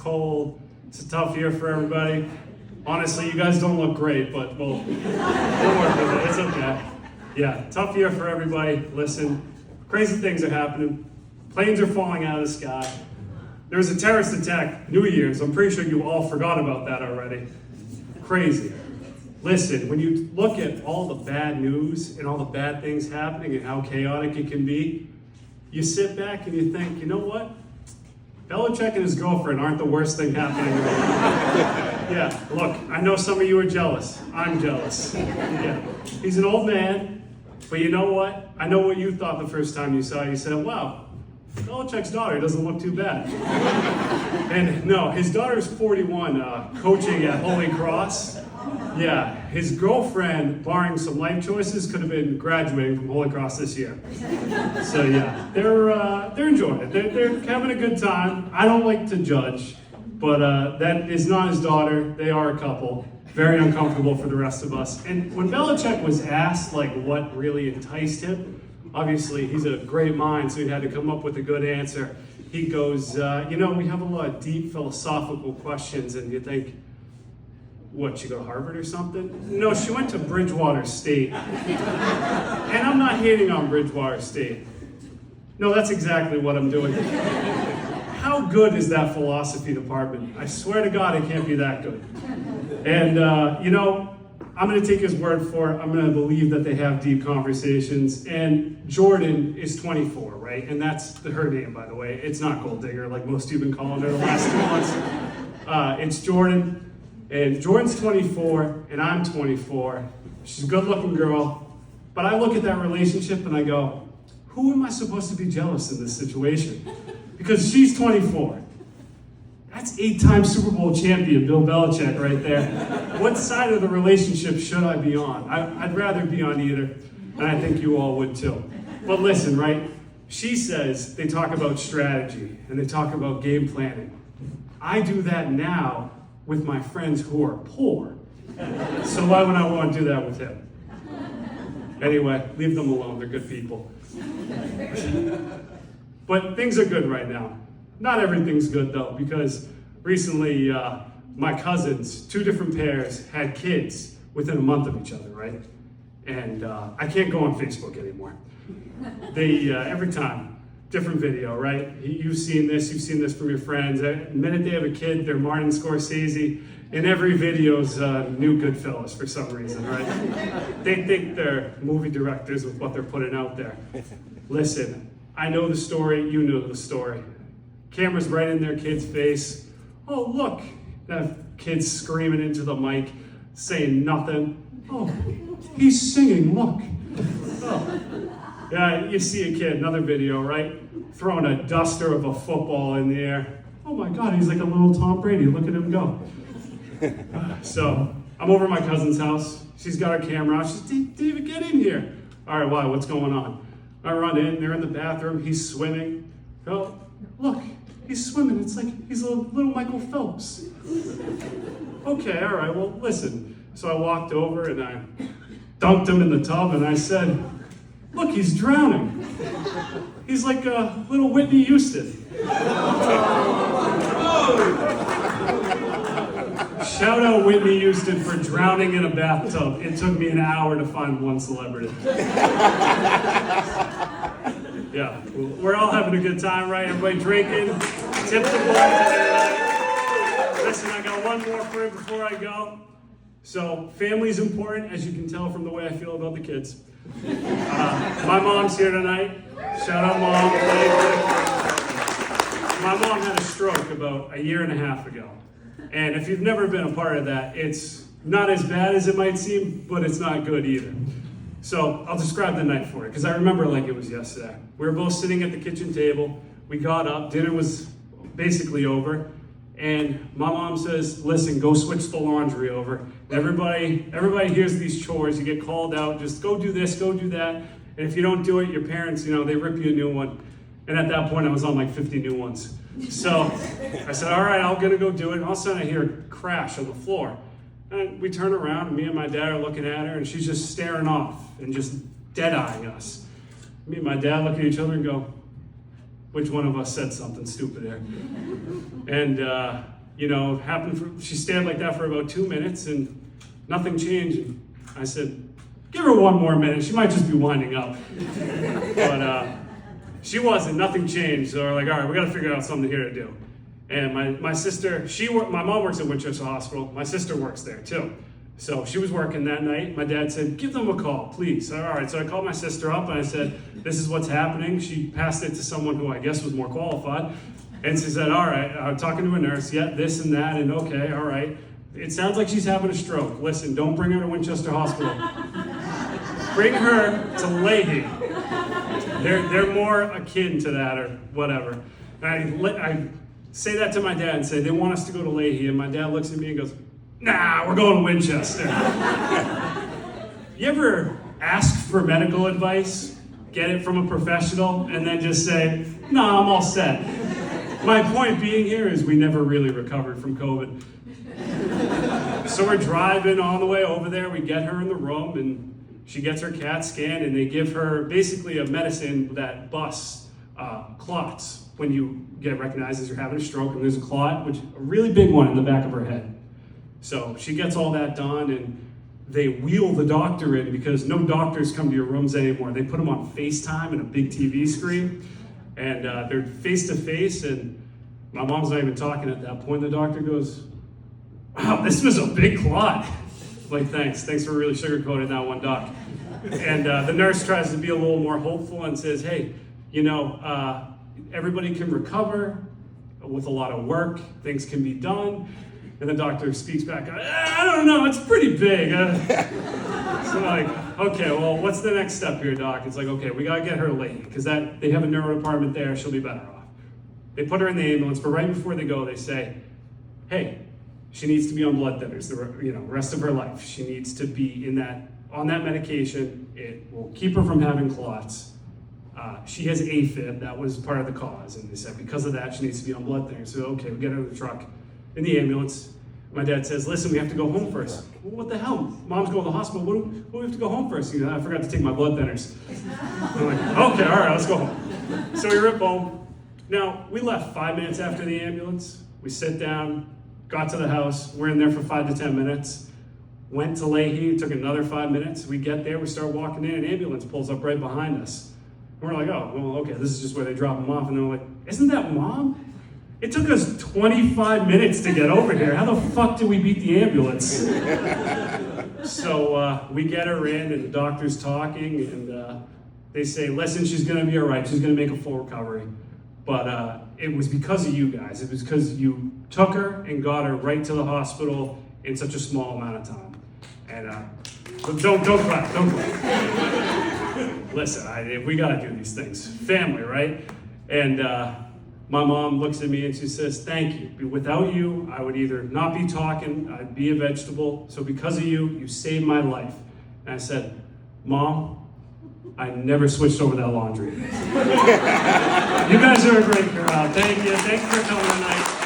cold. It's a tough year for everybody. Honestly, you guys don't look great, but we'll work with it. It's okay. Yeah, tough year for everybody. Listen, crazy things are happening. Planes are falling out of the sky. There was a terrorist attack New Year's. I'm pretty sure you all forgot about that already. Crazy. Listen, when you look at all the bad news and all the bad things happening and how chaotic it can be, you sit back and you think, you know what? Belichick and his girlfriend aren't the worst thing happening right now. Yeah, look, I know some of you are jealous. I'm jealous. Yeah, he's an old man, but you know what? I know what you thought the first time you saw it. You said, wow, Belichick's daughter doesn't look too bad. And no, his daughter's 41, coaching at Holy Cross. Yeah, his girlfriend, barring some life choices, could have been graduating from Holy Cross this year. So yeah, they're enjoying it. They're having a good time. I don't like to judge, but that is not his daughter. They are a couple. Very uncomfortable for the rest of us. And when Belichick was asked like what really enticed him, obviously he's a great mind, so he had to come up with a good answer. He goes, we have a lot of deep philosophical questions, and you think, what, she go to Harvard or something? No, she went to Bridgewater State. And I'm not hating on Bridgewater State. No, that's exactly what I'm doing. How good is that philosophy department? I swear to God, it can't be that good. And, I'm going to take his word for it. I'm going to believe that they have deep conversations. And Jordan is 24, right? And that's her name, by the way. It's not Gold Digger, like most of you have been calling her the last 2 months. It's Jordan. And Jordan's 24, and I'm 24. She's a good-looking girl. But I look at that relationship and I go, who am I supposed to be jealous in this situation? Because she's 24. That's 8-time Super Bowl champion Bill Belichick right there. What side of the relationship should I be on? I'd rather be on either, and I think you all would too. But listen, right? She says they talk about strategy and they talk about game planning. I do that now with my friends who are poor. So why would I want to do that with him? Anyway, leave them alone. They're good people. But things are good right now. Not everything's good though, because recently my cousins, 2 different pairs, had kids within a month of each other, right? And I can't go on Facebook anymore. They, every time, different video, right? You've seen this from your friends. The minute they have a kid, they're Martin Scorsese. And every video's new Goodfellas for some reason, right? They think they're movie directors with what they're putting out there. Listen, I know the story, you know the story. Camera's right in their kid's face. Oh, look, that kid's screaming into the mic, saying nothing. Oh, he's singing, look. Oh. Yeah, you see a kid, another video, right? Throwing a duster of a football in the air. Oh my God, he's like a little Tom Brady. Look at him go. So, I'm over at my cousin's house. She's got her camera out. She's, David, get in here. All right, why? What's going on? I run in. They're in the bathroom. He's swimming. Oh, look, he's swimming. It's like he's a little Michael Phelps. Okay, all right, well, listen. So I walked over and I dunked him in the tub and I said, look, he's drowning. He's like a little Whitney Houston. Shout out Whitney Houston for drowning in a bathtub. It took me an hour to find one celebrity. Yeah, we're all having a good time, right? Everybody drinking, tip the bar. Listen, I got one more for you before I go. So, family's important, as you can tell from the way I feel about the kids. My mom's here tonight. Shout out, Mom. My mom had a stroke about a year and a half ago. And if you've never been a part of that, it's not as bad as it might seem, but it's not good either. So I'll describe the night for you, because I remember like it was yesterday. We were both sitting at the kitchen table. We got up. Dinner was basically over. And my mom says, listen, go switch the laundry over. Everybody hears these chores. You get called out. Just go do this, go do that. And if you don't do it, your parents, they rip you a new one. And at that point, I was on like 50 new ones. So I said, all right, I'm going to go do it. And all of a sudden, I hear a crash on the floor. And we turn around, and me and my dad are looking at her, and she's just staring off and just dead-eyeing us. Me and my dad look at each other and go, which one of us said something stupid there? And she stayed like that for about 2 minutes and nothing changed. And I said, give her 1 more minute, she might just be winding up. But she wasn't, nothing changed. So we're like, all right, we gotta figure out something here to do. And my sister, my mom works at Winchester Hospital, my sister works there too. So she was working that night. My dad said, give them a call, please. All right, so I called my sister up and I said, this is what's happening. She passed it to someone who I guess was more qualified. And she said, all right, I'm talking to a nurse, yeah, this and that, and okay, all right. It sounds like she's having a stroke. Listen, don't bring her to Winchester Hospital. Bring her to Leahy. They're more akin to that or whatever. And I say that to my dad and say, they want us to go to Leahy. And my dad looks at me and goes, nah, we're going to Winchester. You ever ask for medical advice, get it from a professional, and then just say, no, I'm all set? My point being here is we never really recovered from COVID. So we're driving on the way over there, we get her in the room, and she gets her CAT scan, and they give her basically a medicine that busts clots when you get recognized as you're having a stroke, and there's a clot, which a really big one in the back of her head. So she gets all that done, and they wheel the doctor in because no doctors come to your rooms anymore. They put them on FaceTime and a big TV screen, and they're face to face, and my mom's not even talking at that point. The doctor goes, wow, this was a big clot. Like, thanks for really sugarcoating that one, doc. And the nurse tries to be a little more hopeful and says, hey, everybody can recover with a lot of work, things can be done. And the doctor speaks back, I don't know, it's pretty big. So I'm like, okay, well, what's the next step here, doc? It's like, okay, we gotta get her late, because they have a neuro department there, she'll be better off. They put her in the ambulance, but right before they go, they say, hey, she needs to be on blood thinners the rest of her life. She needs to be on that medication. It will keep her from having clots. She has AFib, that was part of the cause. And they said because of that, she needs to be on blood thinners. So okay, we get her in the truck, in the ambulance. My dad says, listen, we have to go home first. Well, what the hell? Mom's going to the hospital. What do we have to go home first? I forgot to take my blood thinners. I'm like, okay, all right, let's go home. So we rip home. Now, we left 5 minutes after the ambulance. We sit down, got to the house. We're in there for 5 to 10 minutes. Went to Leahy, it took another 5 minutes. We get there, we start walking in, an ambulance pulls up right behind us. And we're like, oh, well, okay, this is just where they drop them off. And they're like, isn't that Mom? It took us 25 minutes to get over here. How the fuck did we beat the ambulance? So we get her in, and the doctor's talking, and they say, listen, she's gonna be all right. She's gonna make a full recovery. But it was because of you guys. It was because you took her and got her right to the hospital in such a small amount of time. And don't clap, don't clap. Listen, we gotta do these things. Family, right? And my mom looks at me and she says, thank you. Without you, I would either not be talking, I'd be a vegetable. So because of you, you saved my life. And I said, Mom, I never switched over that laundry. You guys are a great crowd. Thank you. Thank you for coming tonight.